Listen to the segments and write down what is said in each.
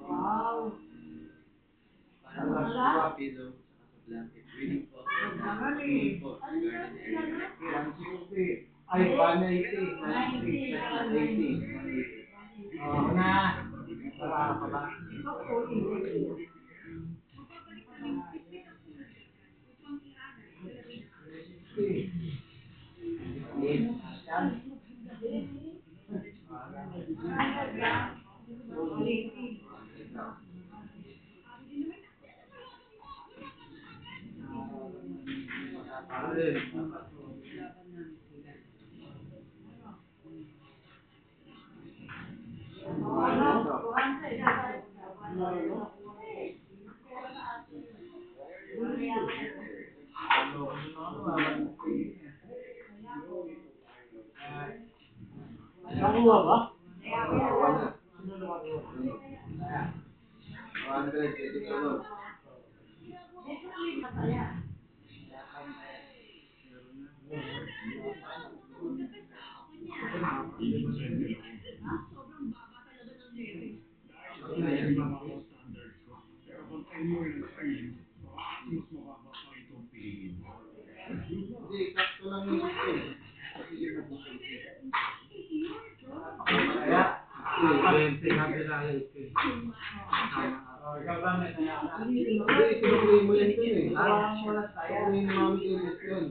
Wow. Rapido sa Casablanca. Winning po ako na pag-ibig po sa Garden Area. 160. Ay, 180. 180. 180. Oo na. Para pa ba? Nakuha ba? Nakuha na. Sino nakakuha? 100, pwede ka ba? Hindi, sakto lang yung system. Kaya, 20 kabila yung skill. Ikaw ba may nangyari? Hindi, kinukuhin mo yan dun eh. Kinukuhin ni Mami Iris yun.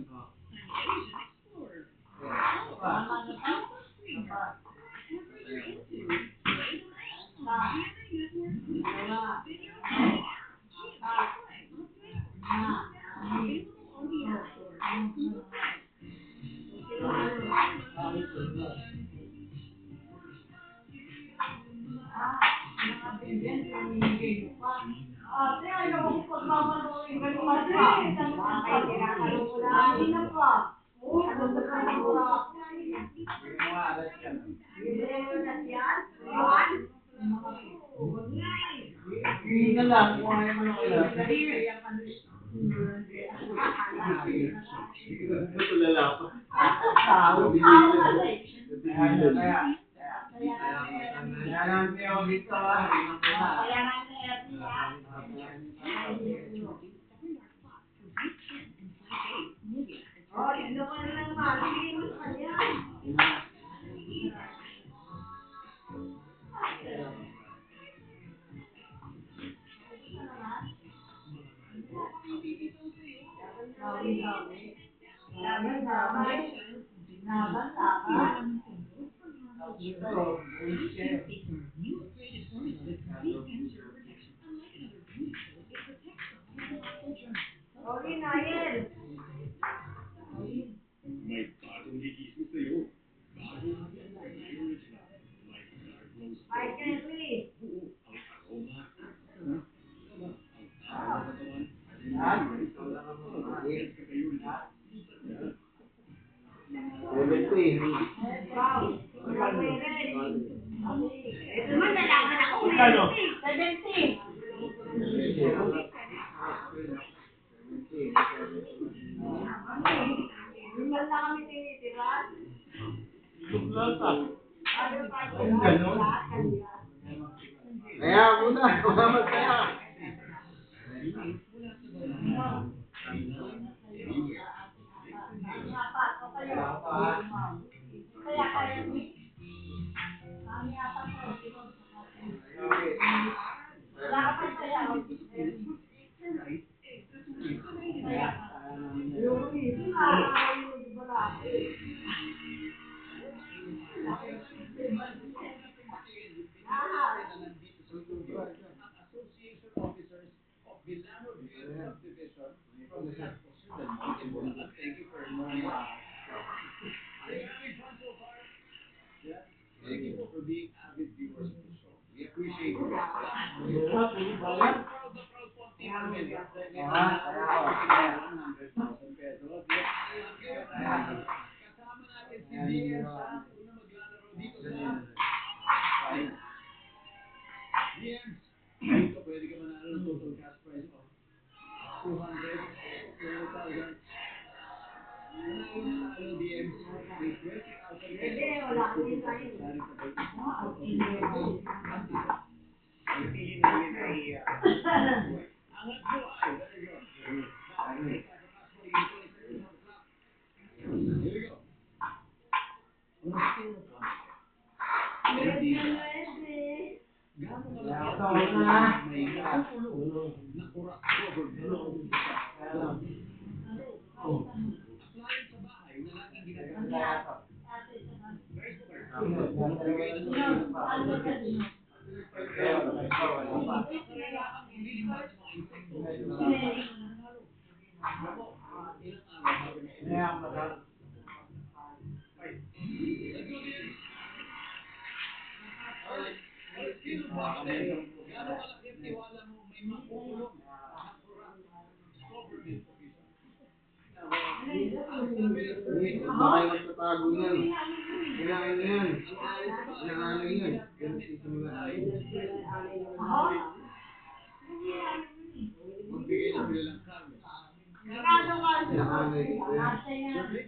Hindi lang, kung ayaw mo lang wala. Tulala pa. Tao. Kaya namin ako dito ah. Oh, hindi ko na lang mali. Laban, laban. Laban, laban. Okay, Nael. May bagong gigising sa'yo. Bagong original. Like dark roast. Ay, Kerry. Oo, ang aroma. Sarap. Ang katawan. Wow. Ito man, nalaman ako. 70. Tingnan na kami tinitiran. Kaya muna, kumamas kaya. Kaya kaya ni kami apat ko. Wala ka pa saya. Association Officers of Villarobel Subdivision from San Jose del Monte, Bulacan. Thank you for knowing us. Are you having fun so far? Yeah? Thank you for being avid viewers of the show. We appreciate you. Proud na proud po ang Team Armelia. 100,000 pesos. Kasama natin si DM sa una maglalaro dito sa DMs. Dito pwede ka manalo ng total cash prize of 200,000. Nanalo na tayo DMs. May 20,000 pesos. Sari sa baby. Okay. Hindi namin ay Angat mo ay. Very good. Now, take back the fastball. You get 20 seconds on the clock. Here we go. On a scale of 1 to 10. Hindi ba? Gaano kalaki ang tiwala may nakukulong na kurak government sa applyan sa bahay na laging ginagamit. Guys po kayo. Magbigay na kayo ng karera ang ililipad ng mga insekto. Nako, ilang araw bago na Fight. Let's go, Diaz. Alright. On a scale of 1 to 10, gaano kalaki ang tiwala mo may makukulong na kurak government official? Ang sabi ng survey sa baka lang sa tago niyan. Kailangan yan. Kailangan yan. magbigay ng kilalang Carlos. Kailangan Survey?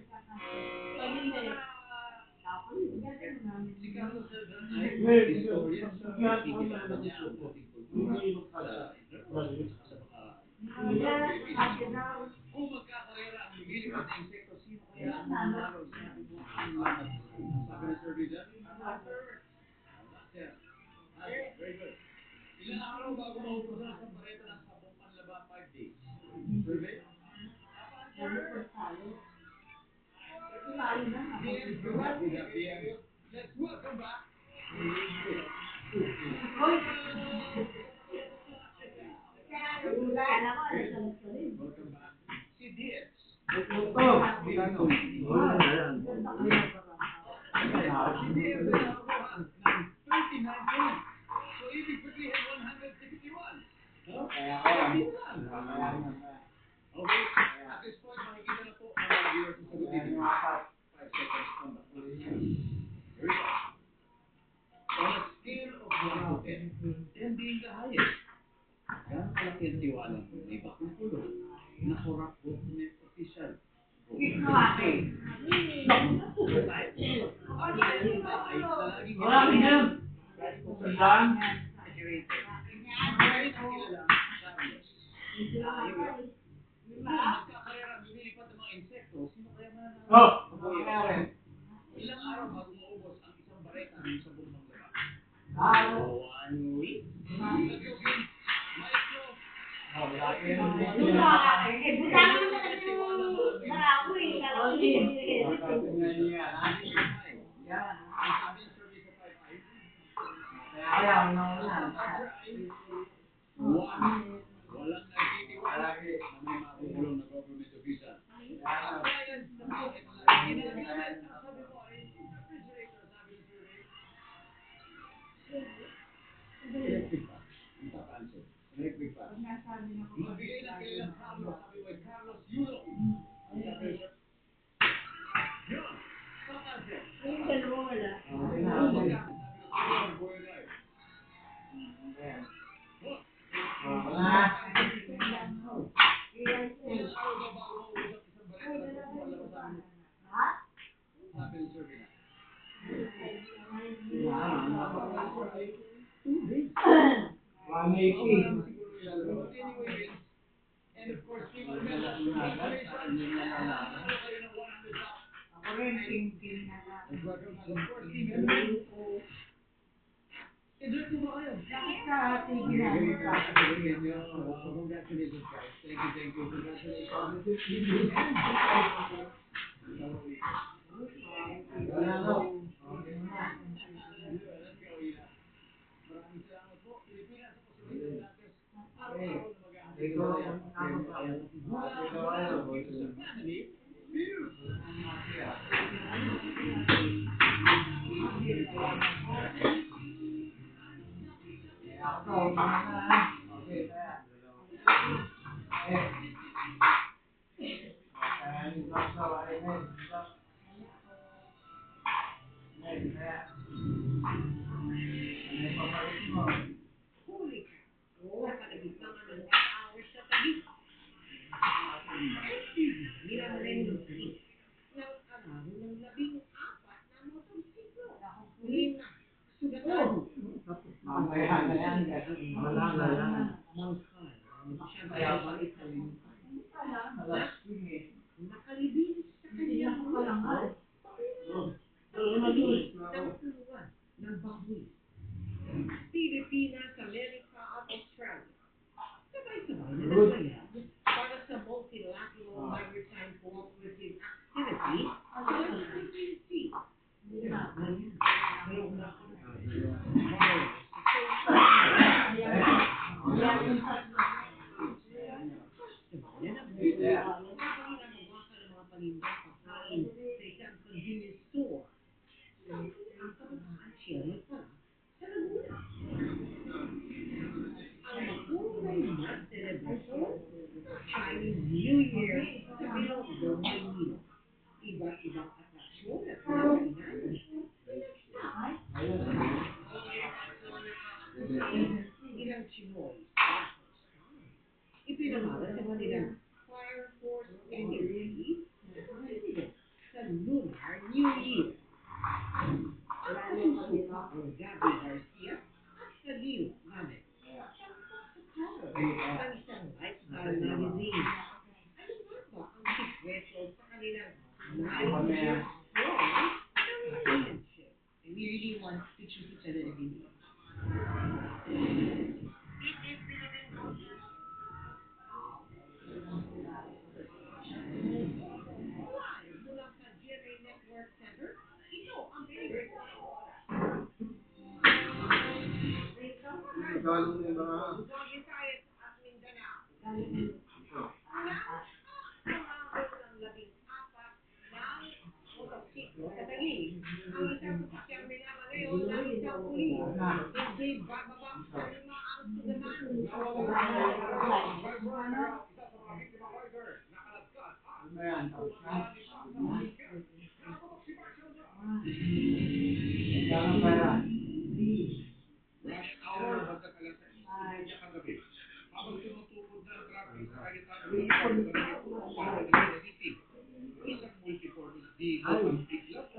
Si Carlos Saldan ay historian sa nakikilala niya ang ating kultura sa mga kung magkakarera ang maglilipad na insekto, sino kaya ang manalo sa ating mga lahat? Ang sabi ng survey dyan? Answer. Very good. Ilang araw bago maubusan ang sampareta ng sabong panlaba? 5 days. Survey? Yes, good luck with that, yes. Let's welcome back. Welcome back. Si Diaz. Si Diaz ay nakakuha ng 39 points. So, ibig sabihin 161. No? Okay. At this point, makikita na po ang mga viewers sa sagutin niyo. 5 seconds on the clock. Here we go. On a scale of 1 to 10, 10 being the highest, gano'ng kalaki ang tiwala mo may bakulong na corrupt government official? Magkakarera, lumilipad ng mga insekto, sino kaya mananalo? Ilang araw bago maubos ang isang bareta ng sabong panglaba? 1 week? Let's go, Kim. Maestro. Walang nagtitiwala na may makukulong na government official. Appliance sa bahay na lagi ginagamit. Ang sabi mo ay refrigerator, sabi ng survey. Electric fan. Ang top answer. Electric fan. Magbigay ng kilalang Carlos, sabi mo ay Carlos Yulo. Ang sabi ng survey. Yun. Top answer. And of course, Team Almeda, congratulations. Nanalo kayo ng 100 bucks. Let's welcome back, of course, Team Henry. Enjoy po ba kayo? Congratulations, guys. Thank you. Congratulations. Maraming salamat po. Pilipinas, ako si Rachel Dantes. Araw-araw na mag-aantay sa family. Views. Huli ka. Nakalabit naman ng hours sa tabi. Mira mo rin yung ng araw ng 14 na motorsiklo. sugatan. Mamaya na yan. Wala na yan. Mangkal. Siyempre, bakit nakalibing sa kanyang kalangan. Nagtulungan ng baboy. Pilipinas, Amerika at Australia. Sabay-sabay na nagbayad para sa multilateral maritime cooperative activity sa Philippine Sea. Chinese New Year sa Bilongo, Maynila. Iba't ibang atraksyon at pinakainan. Ilang Chinoy, ipinamana sa kanilang Fire Force Energy sa Lunar New Year. Susuka ang Gabby Garcia at Salil namin. Ang isang lifestyle magazine. Ano nga ba ang sikreto sa kanilang 9 years strong relationship? We really want to choose each other every day. Live mula sa GMA Network Center, ito ang favorite. Tagalog na ba? Visayas at Mindanao. Nang ng 14 ng motosiklo sa Taguig. Ang isang sasakyang minama ngayon ng isang pulis. Hindi bababa sa 5 ang sugatan. Ano yan? Tapos na? Kano pera? Rush hour hanggang alas 6 kagabi. Habang tumutukod na ang traffic sa kagitan ng City, isang multi-purpose vehicle ang biglang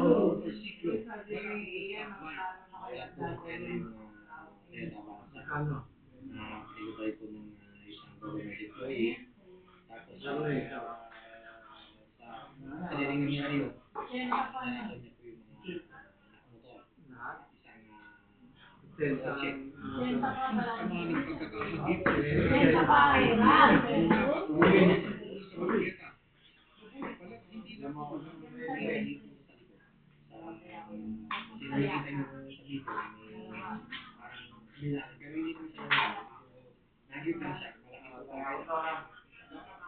motorsiklo malapit sa stoplight. Kano? Pinagay ko ng isang government employee. Tapos sa sariling nangyari yun, nanalo niya po yung mga nakamotor. Lahat? Isang Senta. Sa mga ng pagkakamagip Senta pa. sa bangketa. Mabuti pala hindi na po sa likod. Kasi nakikita niyo sa video, parang nilalagay. Pero hindi naman siya nagip lang siya. Malaki po tayo.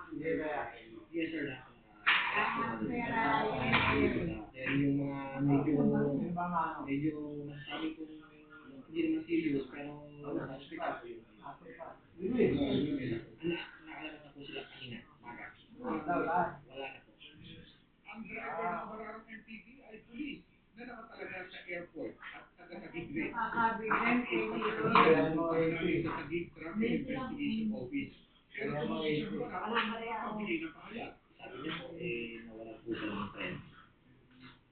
Hindi kaya. Yes sir, then yung mga medyo masasabi kong hindi naman serious pero suspect po yung nakalabas na po sila kanina, maga. Wala na po. ang driver ng Bararong MPV ay pulis na nakatalaga sa airport at taga-Taguig rin. At ipapakasilan ng pagdali sa Taguig Traffic Investigation Office. Pero sumusisyon pa pagbigay ng pahayag. Sabi niya po, nawala po siya ng friend.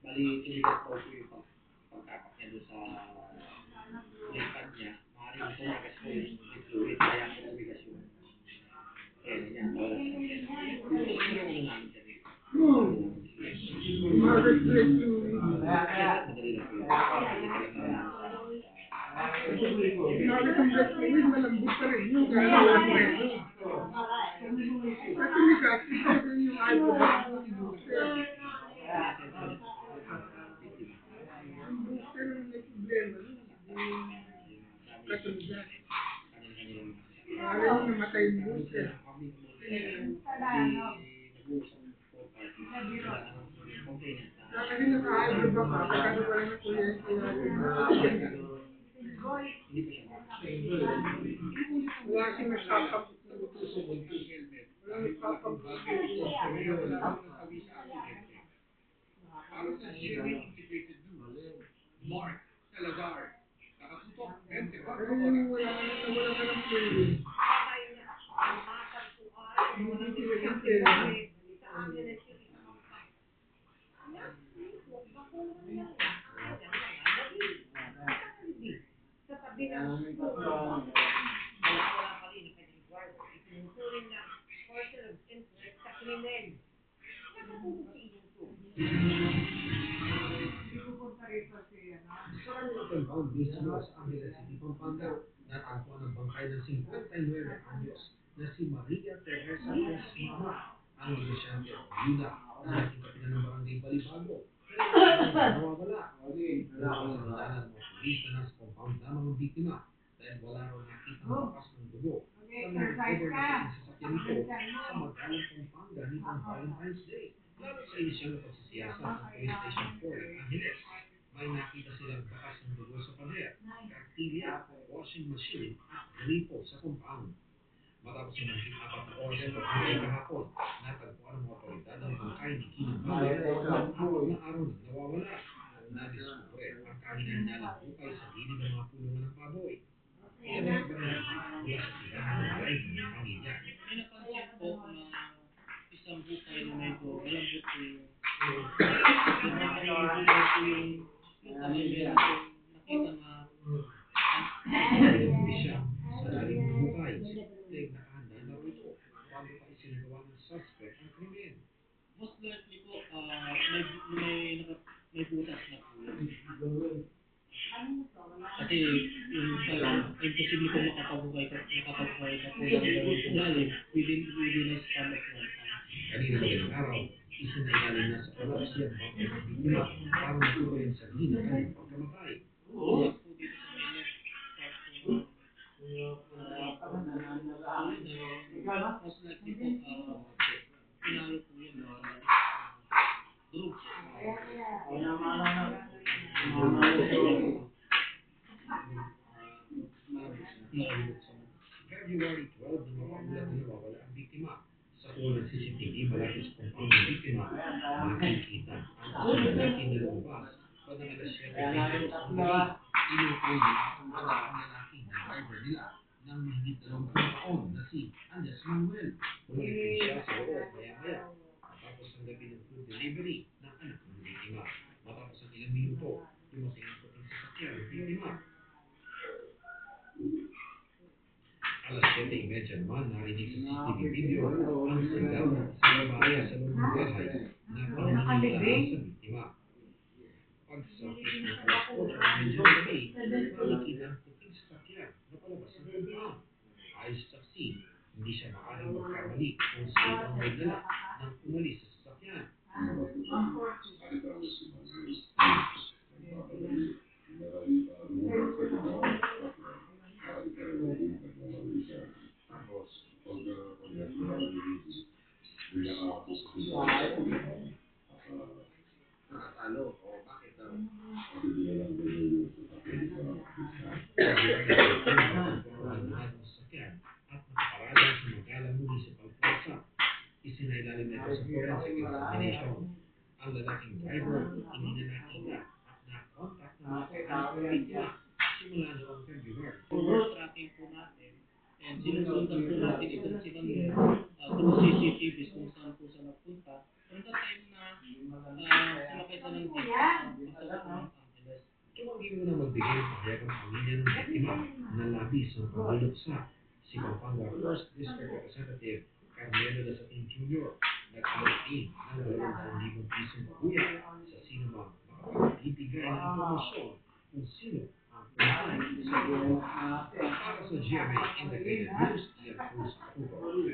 Bali, tumigas po yung pagkapak niya doon sa lipat niya. Maaaring tumagas po yung fluid, kaya po tumigas yung friend niya. Nawala siya ng friend. Tulungan na namin siya dito. Madali lang po yun. Nakakit ang breast fluid, malambot ka rin yung kaya walang preso. Kasi may kasi talaga yung alcohol. Ang booster ang may problema. Katulad. Parang yung namatay yung booster. Kasi naka-hydro ba ka? Pagkano pa rin ang kuryente natin. Wala kasi nagkakap. Wala nagkakap bagay ito. Kaya wala naman nasawi sa aksidente. Para sa GMA Integrated News, Mark Salazar. Nakatutok 24 Pero yung wala ka ng pwede. Hindi sila yung pwede. wala pa rin ang kanyang driver. Itinuturing na person of interest sa krimen. Nakatulog si inyong to. Sa kanilang compound mismo sa Angeles City, Pampanga, natagpuan ang bangkay ng 59 anyos na si Maria Teresa Cosmama, ang negosyante at Lina, na dating kapitan ng barangay Balibago. Nawawala. Napasabilanan mga pulis na nasa compound lamang ang biktima dahil wala raw nakita ang bakas ng dugo sa mga recover na sasakyan nito sa Magalang, Pampanga nitong Valentine's Day. Lalo sa inisyal na pagsisiyasat ng Police Station 4 ng Angeles, may nakita silang bakas ng dugo sa pader, kartilya, washing machine at gripo sa compound. Matapos ng mahigit 4 na oras sa pagbukay kahapon, natagpuan ng mga otoridad ang bangkay ni Kino Miller na 4 na araw nang nawawala. Nadiskubre ang kanilang nalang bukay sa gilid ng mga pulungan ng baboy. Ilang barangay mula sa tirahan ng driver ng pamilya. May napansin po na isang bukay na medyo malambot po yung nakita na Siya sa lalim ng bukay, leg nakahanda na raw ito bago pa isinagawa ng suspect ang krimen. most likely po may butas na po yun. Kasi yung imposible po makapagbuhay ka po ng lalim within a span of 1 hour. Kanina madaling araw, isinailalim na sa autopsy ang bangkay ng biktima para matukoy ang sabihin ng kanyang pagkamatay. Yes po dito sa may left part po most likely po pinalo po yun drugs. February 12 na mapaulat na nawawala ang biktima. Sa unang CCTV malapit sa compound ng biktima, makikita ang isang lalaki na lumabas pag ang alas 7 ay sa gabi. Inukoy nila ang anak ng lalaking na driver nila ng mahigit 20 taon na si Andres Manuel. Bumalik din siya sa loob maya-maya matapos ang gabi ng food delivery ng anak ng biktima. Matapos ang ilang minuto, dumating ang puting sasakyan ng biktima. Alas 7:30 naman narinig sa CCTV video ang sigaw ng isang babae sa loob ng bahay na pinaniniwalaan sa biktima. Pag-surface ng transporter ng medyo gabi, nakikita ang puting sasakyan na palabas ng compound. Ayon sa saksi, hindi siya maaaring magkamali kung sino ang may dala ng umalis sa sasakyan. Nakatalo o bakit daw? Sasakyan at nakaparada sa Magalang Municipal Plaza. Isinailalim na ito sa forensic examination. Ang lalaking driver hindi na nakita at na-contact ng mga kahanap ng biktima simula noong February. Forward tracking po natin and sinusundan po natin itong si Manuel through CCTVs kung saan po siya nagpunta. From the time na sumakay siya ng jeep papunta ng Angeles. Tumanggi muna magbigay ng pahayag ang pamilya ng biktima na labis ang pagluluksa. Si Pampanga 1st District Representative Carmelo Dasatin Jr. nag-alok din ng 200,000 pisong buya sa sino mang makapagbibigay ng impormasyon kung sino ang pumatay sa buwan. Para sa GMA Integrated News, Ian Cruz, October 24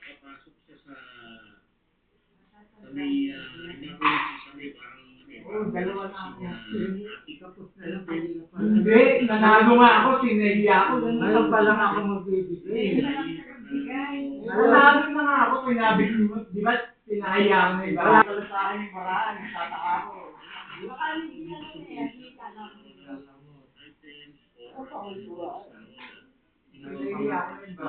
Nakapasok siya sa may inaulog sa may parang dalawa na ako. attic Hindi, nanalo nga ako, sinahiya ako, ganun pa lang ako magbibigay. Nanalo na nga ako, sinabi ko, di ba, sinahiya ako na iba. Wala pala sa akin yung paraan, tataka ako. Sinahiya ako na iba.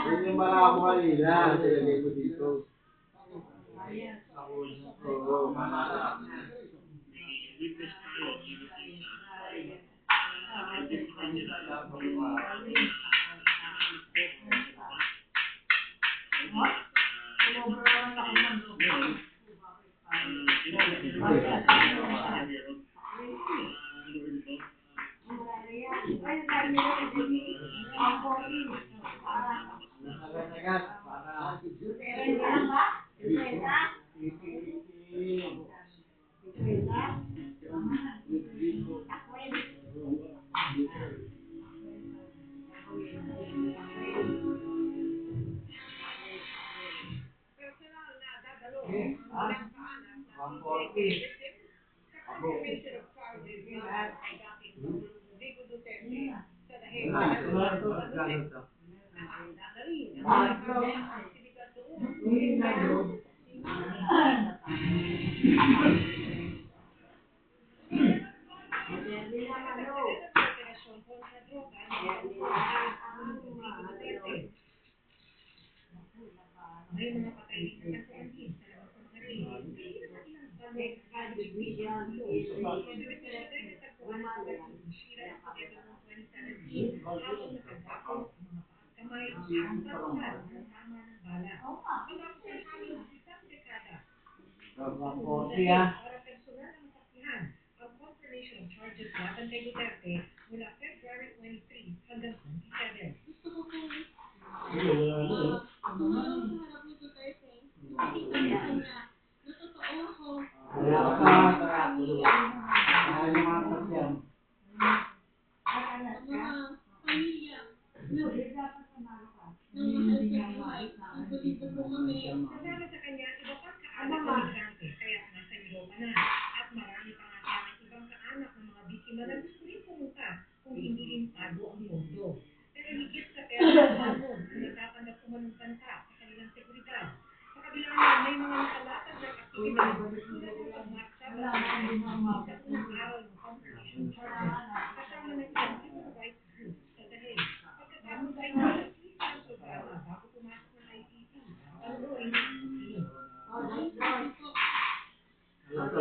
Yun yung malabo kanina, silagay ko dito. Oo, malabo. Personal na dadalo ang ilang kaanak ng victim sa confirmation of charges laban kay dating Pangulong Rodrigo Duterte sa dahil ng dadalhin ang mga kaawang aktibidad doon. Operasyon kontra droga ng Pangulong Rodrigo Duterte. May mga patay din na nagkakantin sa labas ng sarili. Ilang balik college media ito. Dahil natagpuan ang tuwag ng Shira Escobedo noong 2017 habang nakagapong ang mga paa at kamay at natulan ng tama ng bala. Matapos ang halos isang dekada. Para personal na masaksihan ang confirmation of charges laban kay Duterte mula February 23 hanggang 27. Gusto ko po tumulong sa harap ni Duterte. Ipakita sa kanya na totoo ako. Ang mga pamilya ng mahal sa buhay. Nagulito po kami. Kasama sa kanya, iba pang kaanak ng migrante, kaya nasa Europa na. At marami pa nga sana ibang kaanak ng mga biktima na gusto rin pumunta kung hindi rin tago ang pondo. Pero higit sa pera ng bangon, natatanggap umanong banta sa kanilang seguridad. Sa kabila naman, may mga nakalatag ng aktibidad tulad ng pagmarcha sa unang araw ng confirmation charges kasama ng ilang human rights groups sa dahil. Pagkatapos ay nag-tweet ang programa bago pumasok ng ICC. Panoorin ang team. Ito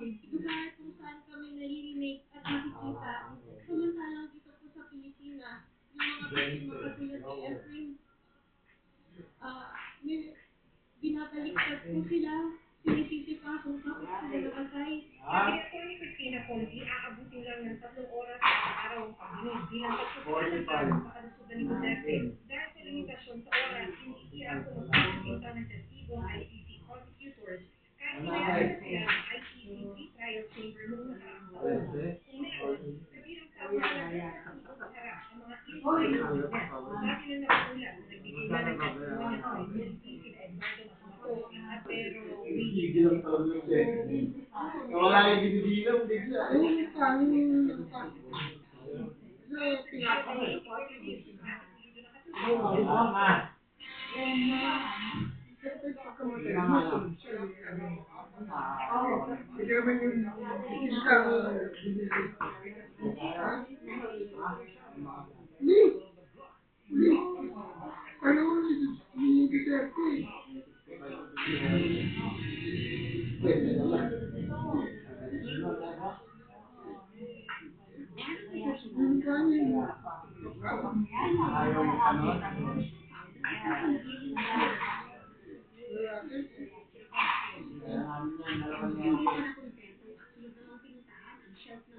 yung lugar kung saan kami naririnig at nakikita. Samantalang dito po sa Pilipinas, yung mga biktima katulad ni Efrain, binabaliktad po sila, sinisisipasok tapos sila namatay. Sabi ni Atty. Cristina Conti, aabutin lang ng 3 oras sa araw ang pagdinig bilang pagsusulat sa kalusugan ni Duterte. Dahil sa limitasyon sa oras, hindi siya ako magpapakita ng testigong ICC prosecutors kahit pinayagan na sila ng ICC trial chamber noong nakaraang taon. Kung meron, kabilang sa paglalagyan sa susunod harap ang mga illegal witness. Sabi na nakaulat na nagbigay na ng testimony ng ICC sina Eduardo Masumato at pero Wala yung binibilang, bigla. Yung kanyang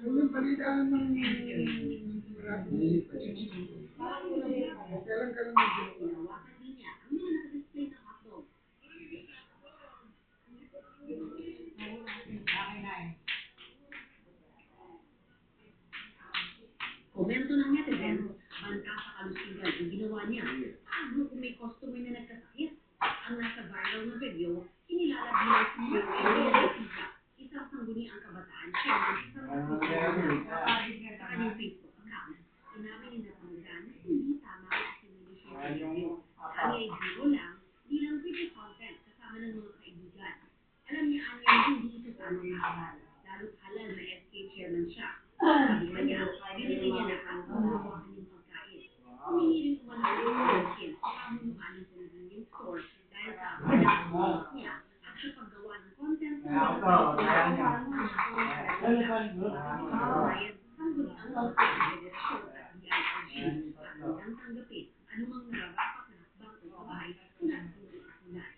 yung balitaan ng kailan ka lang Komento ng netizens, banta sa kalusugan ang ginawa niya. Paano kung may customer na nagkasakit? Ang nasa viral na video, kinilala bilang si Maria tamang araw. Lalo't halal na SK chairman siya. Sabi pa niya, binili niya na ang kumakuha kanyang pagkain. Humingi rin umano ng pagkain sa pamunuan ng convenience store dahil sa abala niya at sa paggawa ng content ng mga bayad sanggol ang pagkakasyon at DILG at hanggang tanggapin anumang nararapat na hakbang o gabay mula sa mga kapulan.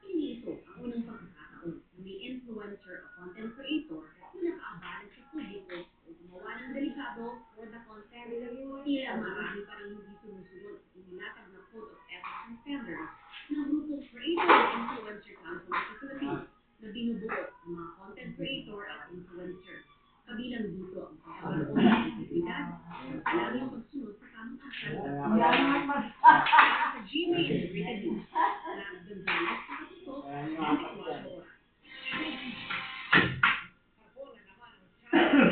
Hindi ito ang unang pagkakataon na may influencer o content creator na nakaabala sa publiko o gumawa ng delikado for the content. Tila marami pa rin hindi sumusunod sa inilatag na Code of Ethics and Standards ng grupong Creator and Influencer Council sa Philippines na binubuo ng mga content creator at influencer. Kabilang dito ang pagkakaroon ng integridad at palaging pagsunod sa tamang asal. Sa GMA Integrated News, Lab Gonzales, nakatutok, 24 oras. Hapon na naman ang China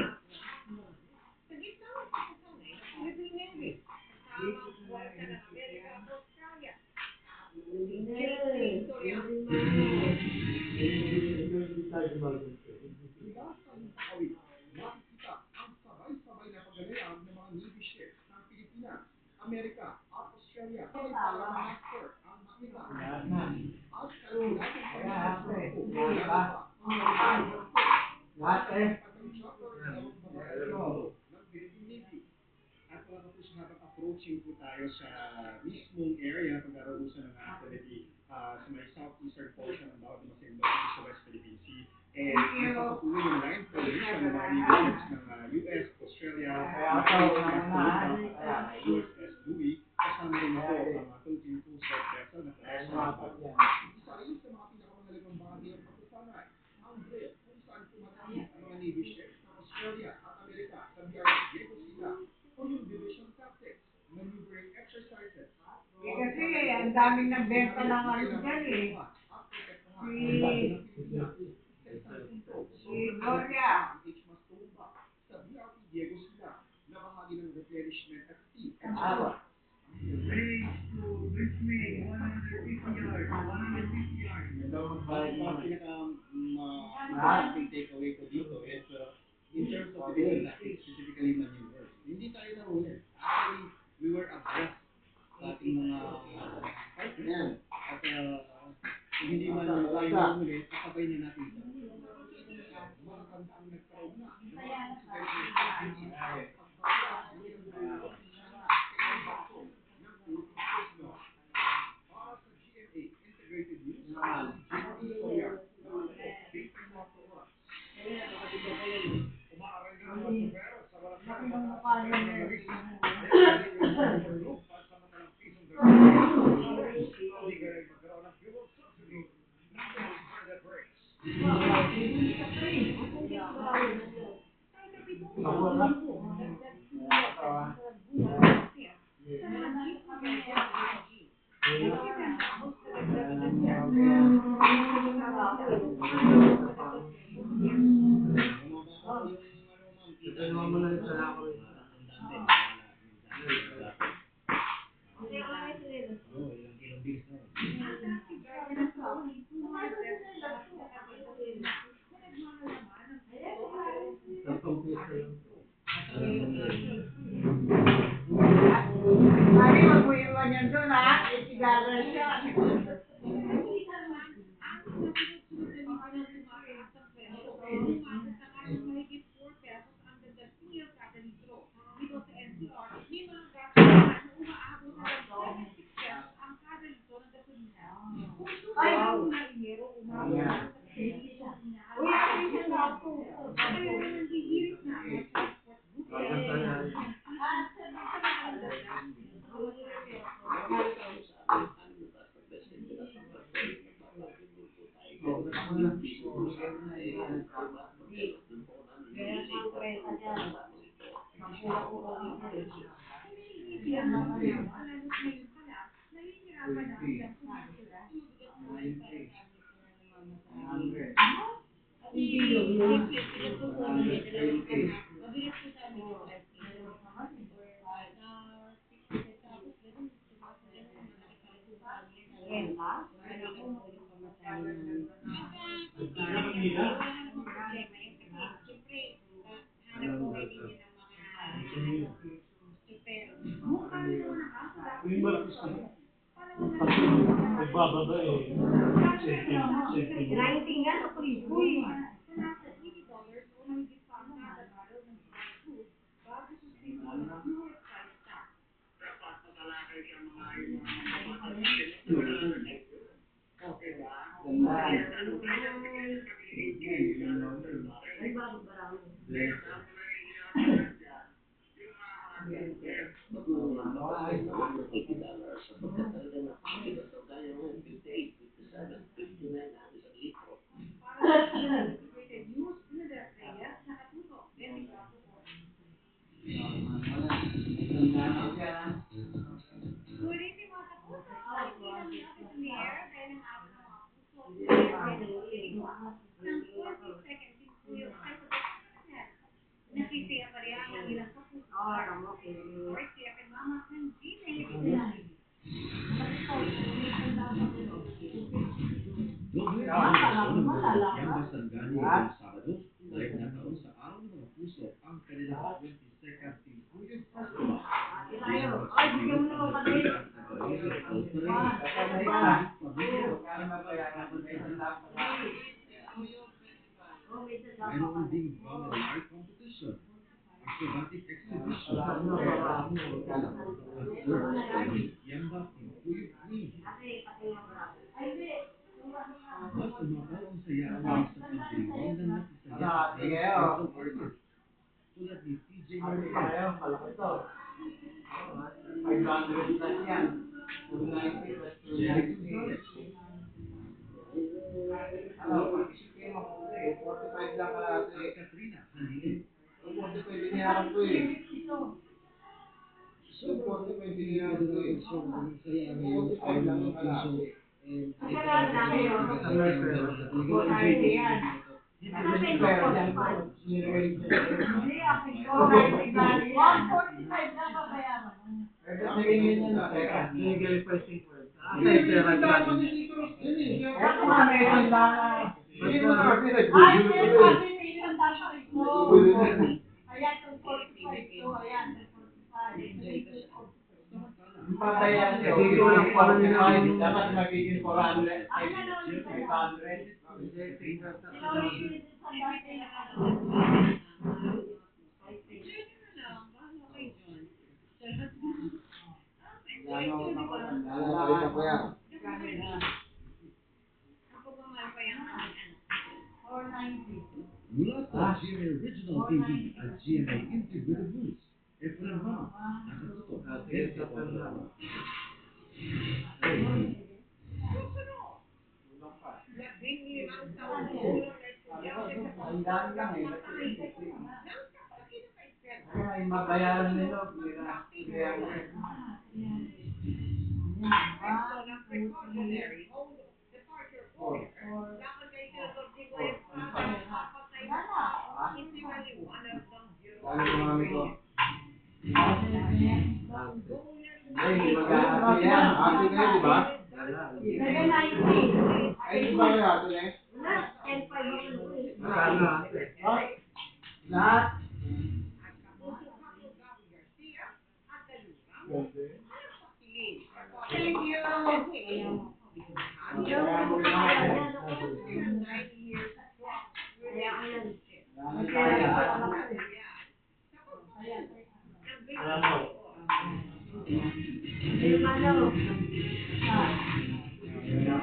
sa gitna ng pagkasanay ng Philippine Navy kasama ang puwersa ng Amerika at Australia. Mula sa Himpapawid, makikita ang sabay-sabay na paggalayag ng mga Navy ships ng Pilipinas, Amerika at Australia ay para ma-master ang makita at kalulasan sa mga ng Philippine Navy. At mga kapos, habang approaching po tayo sa mismong area pagkaroon ng activity sa may southeastern portion ng Bawat Masinloc sa West Philippine Sea. And napapatuloy yung line formation ng mga ships ng US, Australia, USS Louis, kasama rin ito ang Philippine Coast Guard vessel na isa rin sa mga pinakamahalagang bahagi ng pagsasanay ang drill kung saan pumatay ang mga Navy ships ng Australia at Amerika sa BRS Diego Sila o yung division tactics, maneuvering exercises. Kasi ang daming nagbenta ng ano dyan eh. Si Gloria. Sa BRP Diego Sila na bahagi ng replenishment at sea. Ang pinaka-importanting takeaway ko dito is in terms of division tactics, specifically maneuvers. Hindi tayo nahuli. Actually, we were abreast sa ating mga partners. At kung hindi man tayo nahuli, kasabay na natin ito. Mga kandaang nagkaroon na. Para sa GMA Integrated News, umaaral na ang super sa walang magkaroon ng fuel subsidy. Mari, wag mo iwan yan doon ha. Isigara siya. Ay, ako na inero, umabot. Uy, ako siya na ako. Ay, nandihirit na. Pero, mukha rin naman ang kaso. Yung malapis na. Nagbababa eh. $19 nga sa Priboy. So, nasa $80 only discount na the barrel ng food bago sustain ang US price tax. Ay, bago barang. Integrated news, Unidad Reyes, nakatutok, 24 po. Good evening mga kapuso. Ang lapit in the air dahil ang araw ng mga puso. Ng 40 seconds in Puyo, nakisiya pa rin ang ilang kapuso. Or siya kay mama ng Gmail. Doble ang Yamba Sangani ngayong Sabado dahil nagkaroon sa araw ng mga puso ang kanilang 22nd Pilipinas Festival. Ay, bigyan mo naman kami. Mayroon ding family art competition, acrobatic exhibition, at Yamba Pilipinas Queen. Mas umapaw ang saya dahil sa pagdiriwang ng nakisaya ng special artist tulad ni TJ Maria. Jerry Gonzalez, at Katrina Halili. Sobrang saya ngayong araw ng mga puso. Pabayaan kasi walang 45, dapat magiging 400. Mula sa GMA Original TV at GMA Integrated News, Efren Ramos, nakatutok, 24 oras. Labing-limang taon gulang na estudyante sa pagkakang patay ng kinakaisyan. Ay, mabayaran nila. Ito ng precautionary home departure order. Dapat kay Senator Nicolas Prada mapatay na tao, hindi maliwanag ng Bureau. Ay, mag-aati yan. Ati kayo, di ba? Ay, di ba kayo ati na? Magkano ati? Lahat? At Kapuso Paco Gabi Garcia at Kalurang. Thank you. 9 years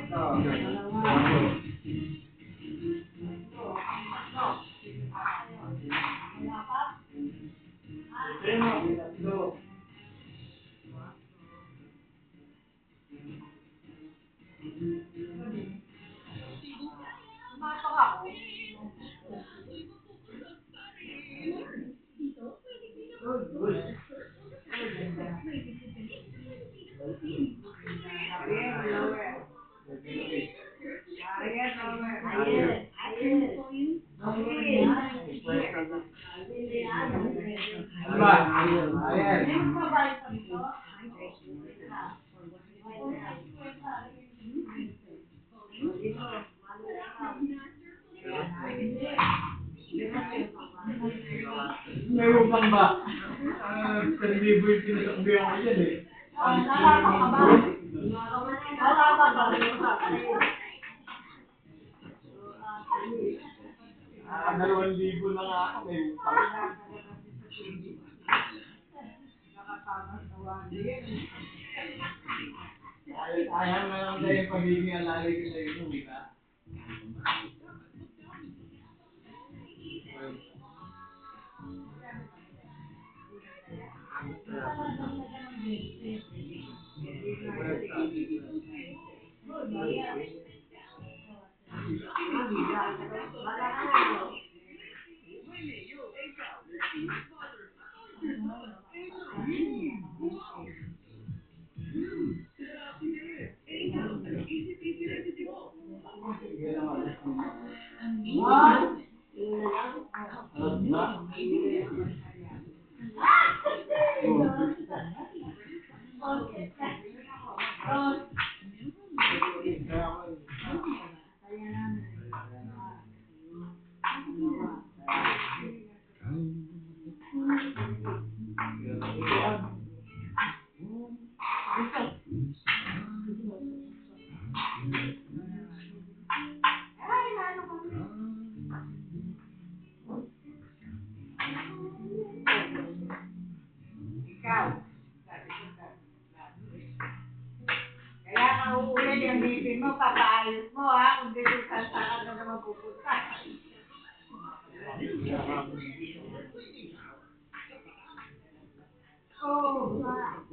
strong relationship. May utang ba? ng 1,000 yung pinasakbi ako dyan eh. Ah, 2,000 na nga ako, may utang. Ayaw na lang tayo yung pagiging alalay ko sa'yo, no, di ba? Kaya ka uulit yung bibig mo, papaayos mo ha, kung dito saan ka na naman pupunta. Oo, ma.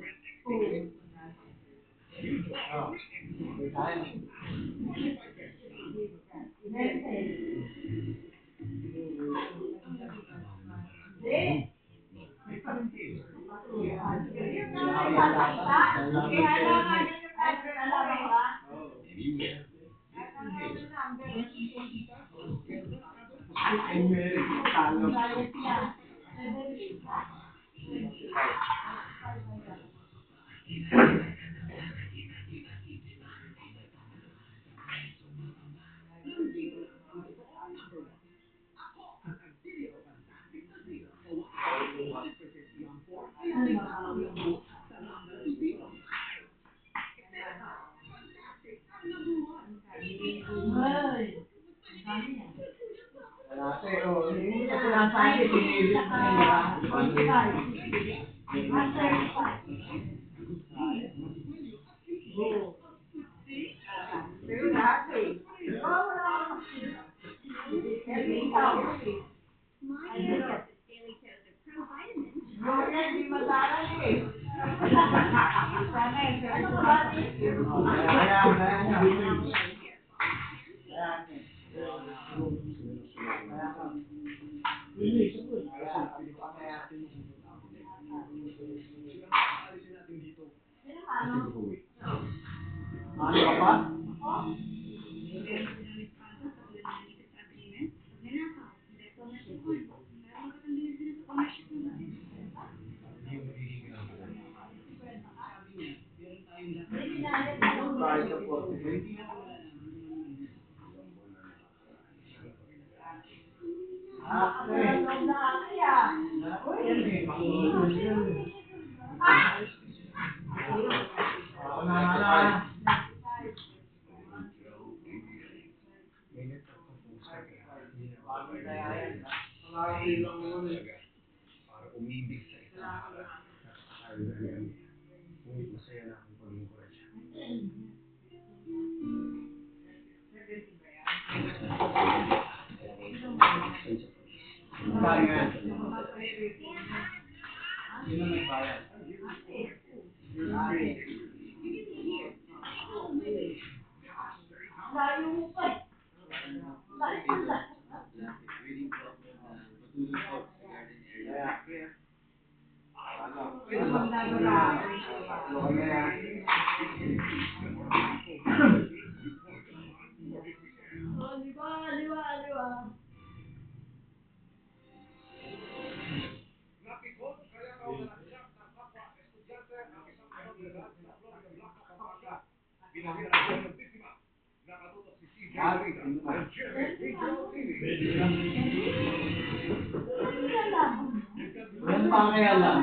Ate, oh, hindi ka sinasabi, pinilit mo na pero lahat eh. My digestive daily dose of provitamins. Hindi madalang eh. Sana eh, pero ano ka pa? Kahit sa 43. Para umibig sa isang araw. Ngunit masaya na akong paglingkuran siya. Kaya nga. Sino nagbayad? Napikon kaya raw na nagsak ng kapwa estudyante ang isang komunidad sa Florida Blanca, Pampanga. Binahira ng biktima. Nakatutok si CJ Reyna ng GMA Regional TV. Yan pa kaya lang.